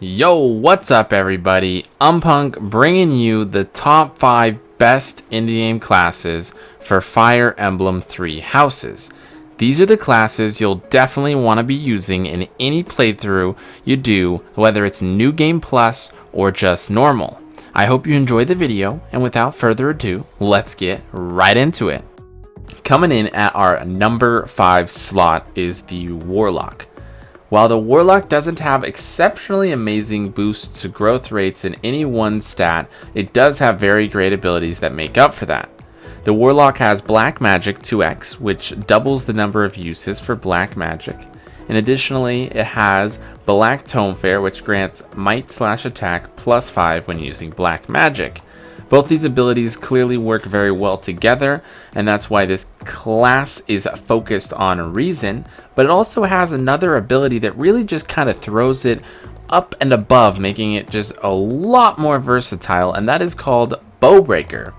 Yo, what's up everybody? Unpunk bringing you the top 5 best indie game classes for Fire Emblem 3 houses. These are the classes you'll definitely want to be using in any playthrough you do, whether it's New Game Plus or just normal. I hope you enjoyed the video, and without further ado, let's get right into it. Coming in at our number 5 slot is the Warlock. While the Warlock doesn't have exceptionally amazing boosts to growth rates in any one stat, it does have very great abilities that make up for that. The Warlock has Black Magic 2x, which doubles the number of uses for Black Magic. And additionally, it has Black Tome Fair, which grants Might/Attack plus 5 when using Black Magic. Both these abilities clearly work very well together, and that's why this class is focused on reason, but it also has another ability that really just kind of throws it up and above, making it just a lot more versatile, and that is called Bowbreaker.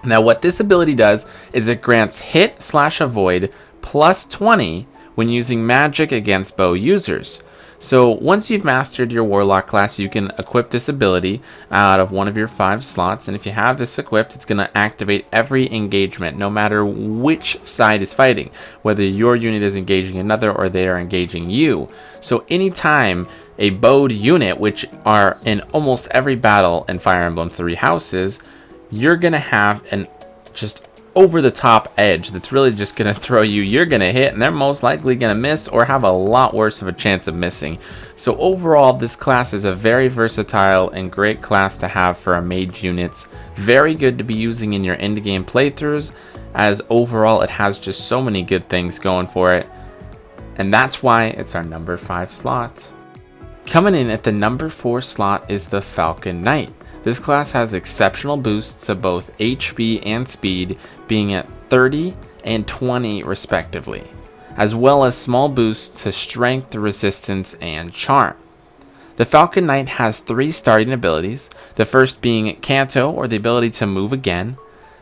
Now what this ability does is it grants hit/avoid plus 20 when using magic against bow users. So once you've mastered your Warlock class, you can equip this ability out of one of your 5 slots, and if you have this equipped, it's going to activate every engagement, no matter which side is fighting, whether your unit is engaging another or they are engaging you. So anytime a bowed unit, which are in almost every battle in Fire Emblem 3 houses, you're going to have an just over the top edge that's really just going to throw you. You're going to hit and they're most likely going to miss or have a lot worse of a chance of missing. So overall, this class is a very versatile and great class to have for our mage units. Very good to be using in your endgame playthroughs, as overall it has just so many good things going for it. And that's why it's our number 5 slot. Coming in at the number 4 slot is the Falcon Knight. This class has exceptional boosts to both HP and speed, being at 30 and 20 respectively, as well as small boosts to strength, resistance, and charm. The Falcon Knight has 3 starting abilities, the first being Canto, or the ability to move again.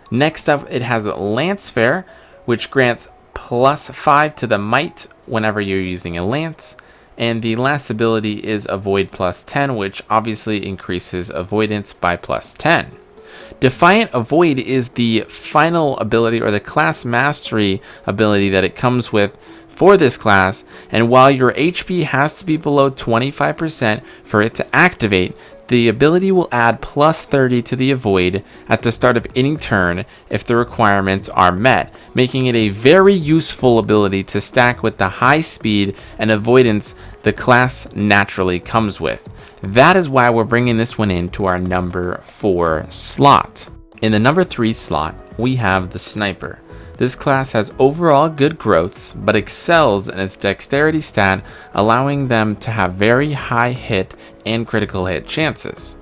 Next up, it has Lance Fair, which grants plus 5 to the might whenever you're using a lance. And the last ability is Avoid plus 10, which obviously increases avoidance by plus 10. Defiant Avoid is the final ability, or the class mastery ability that it comes with for this class, and while your HP has to be below 25% for it to activate, the ability will add plus 30 to the avoid at the start of any turn if the requirements are met, making it a very useful ability to stack with the high speed and avoidance the class naturally comes with. That is why we're bringing this one into our number 4 slot. In the number 3 slot, we have the Sniper. This class has overall good growths, but excels in its dexterity stat, allowing them to have very high hit and critical hit chances.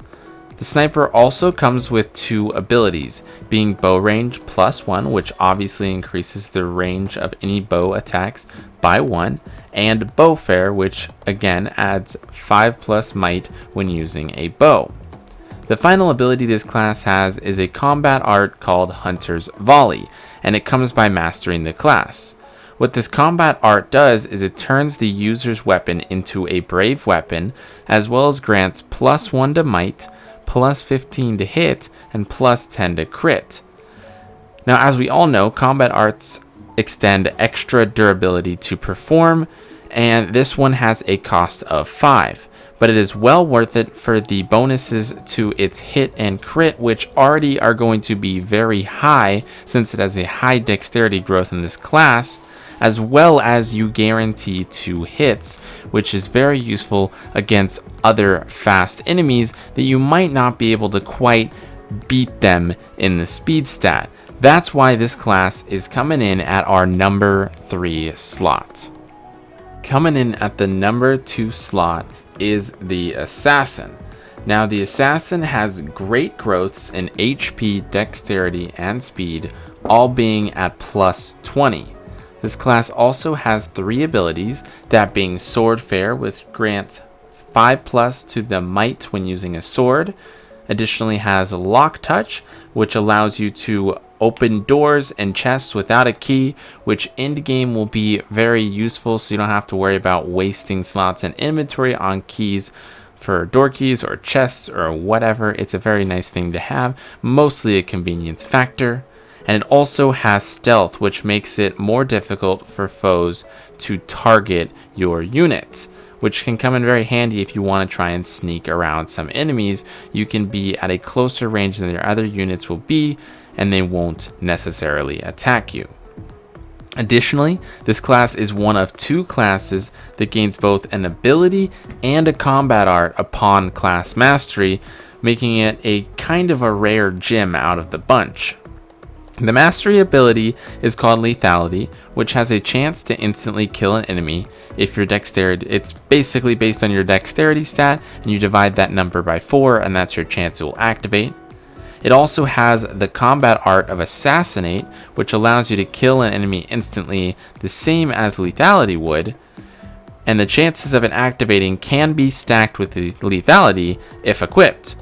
The Sniper also comes with 2 abilities, being Bow Range plus 1, which obviously increases the range of any bow attacks by 1, and Bow Fair, which again adds 5 plus might when using a bow. The final ability this class has is a combat art called Hunter's Volley, and it comes by mastering the class. What this combat art does is it turns the user's weapon into a brave weapon, as well as grants plus 1 to might, plus 15 to hit, and plus 10 to crit. Now, as we all know, combat arts extend extra durability to perform, and this one has a cost of 5. But it is well worth it for the bonuses to its hit and crit, which already are going to be very high since it has a high dexterity growth in this class, as well as you guarantee 2 hits, which is very useful against other fast enemies that you might not be able to quite beat them in the speed stat. That's why this class is coming in at our number 3 slot. Coming in at the number 2 slot is the Assassin. Now the Assassin has great growths in HP, dexterity, and speed, all being at plus 20. This class also has 3 abilities, that being Sword Fair, which grants 5 plus to the might when using a sword. Additionally has Lock Touch, which allows you to open doors and chests without a key, which end game will be very useful, so you don't have to worry about wasting slots in inventory on keys for door keys or chests or whatever. It's a very nice thing to have, mostly a convenience factor. And it also has stealth, which makes it more difficult for foes to target your units, which can come in very handy if you want to try and sneak around some enemies. You can be at a closer range than your other units will be, and they won't necessarily attack you. Additionally, this class is one of 2 classes that gains both an ability and a combat art upon class mastery, making it a kind of a rare gem out of the bunch. The mastery ability is called Lethality, which has a chance to instantly kill an enemy if your dexterity, it's basically based on your dexterity stat, and you divide that number by 4, and that's your chance it will activate. It also has the combat art of Assassinate, which allows you to kill an enemy instantly, the same as Lethality would, and the chances of it activating can be stacked with the Lethality if equipped.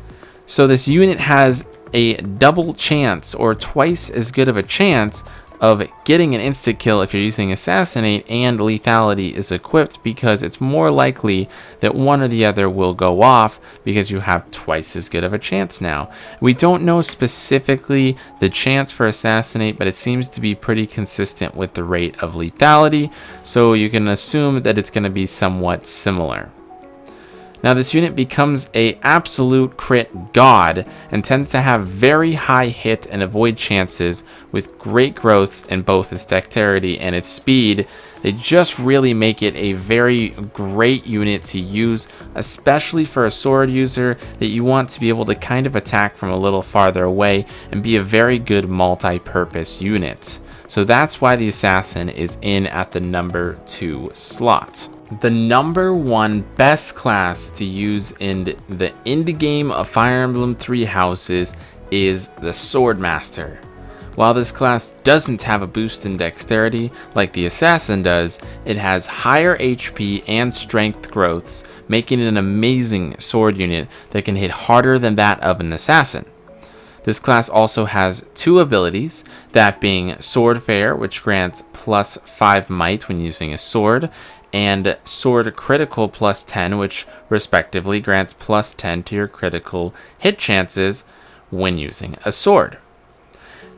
So this unit has a double chance, or twice as good of a chance, of getting an instant kill if you're using Assassinate and Lethality is equipped, because it's more likely that one or the other will go off because you have twice as good of a chance now. We don't know specifically the chance for Assassinate, but it seems to be pretty consistent with the rate of Lethality, so you can assume that it's going to be somewhat similar. Now this unit becomes a absolute crit god and tends to have very high hit and avoid chances with great growths in both its dexterity and its speed. They just really make it a very great unit to use, especially for a sword user that you want to be able to kind of attack from a little farther away and be a very good multi-purpose unit. So that's why the Assassin is in at the number 2 slot. The number 1 best class to use in the endgame of Fire Emblem 3 houses is the Swordmaster. While this class doesn't have a boost in dexterity like the Assassin does, it has higher HP and strength growths, making it an amazing sword unit that can hit harder than that of an Assassin. This class also has 2 abilities, that being Sword Fair, which grants plus 5 might when using a sword, and Sword Critical plus 10, which respectively grants plus 10 to your critical hit chances when using a sword.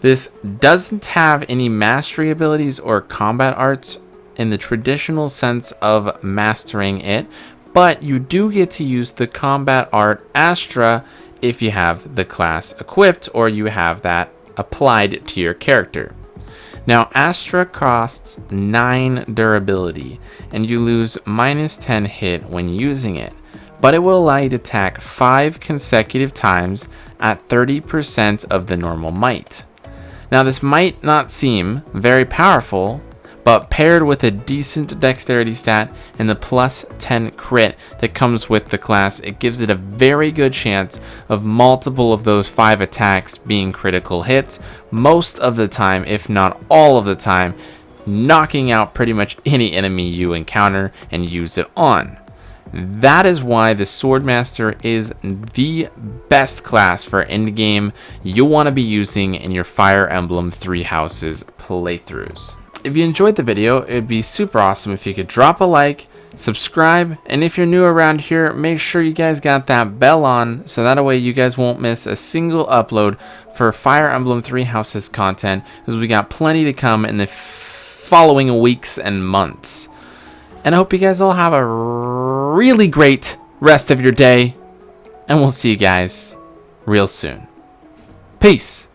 This doesn't have any mastery abilities or combat arts in the traditional sense of mastering it, but you do get to use the combat art Astra if you have the class equipped or you have that applied to your character. Now, Astra costs 9 durability, and you lose minus 10 hit when using it, but it will allow you to attack 5 consecutive times at 30% of the normal might. Now, this might not seem very powerful, but paired with a decent dexterity stat and the plus 10 crit that comes with the class, it gives it a very good chance of multiple of those 5 attacks being critical hits, most of the time, if not all of the time, knocking out pretty much any enemy you encounter and use it on. That is why the Swordmaster is the best class for endgame you'll want to be using in your Fire Emblem 3 Houses playthroughs. If you enjoyed the video, it'd be super awesome if you could drop a like, subscribe, and if you're new around here, make sure you guys got that bell on so that way you guys won't miss a single upload for Fire Emblem 3 Houses content, because we got plenty to come in the following weeks and months. And I hope you guys all have a really great rest of your day, and we'll see you guys real soon. Peace.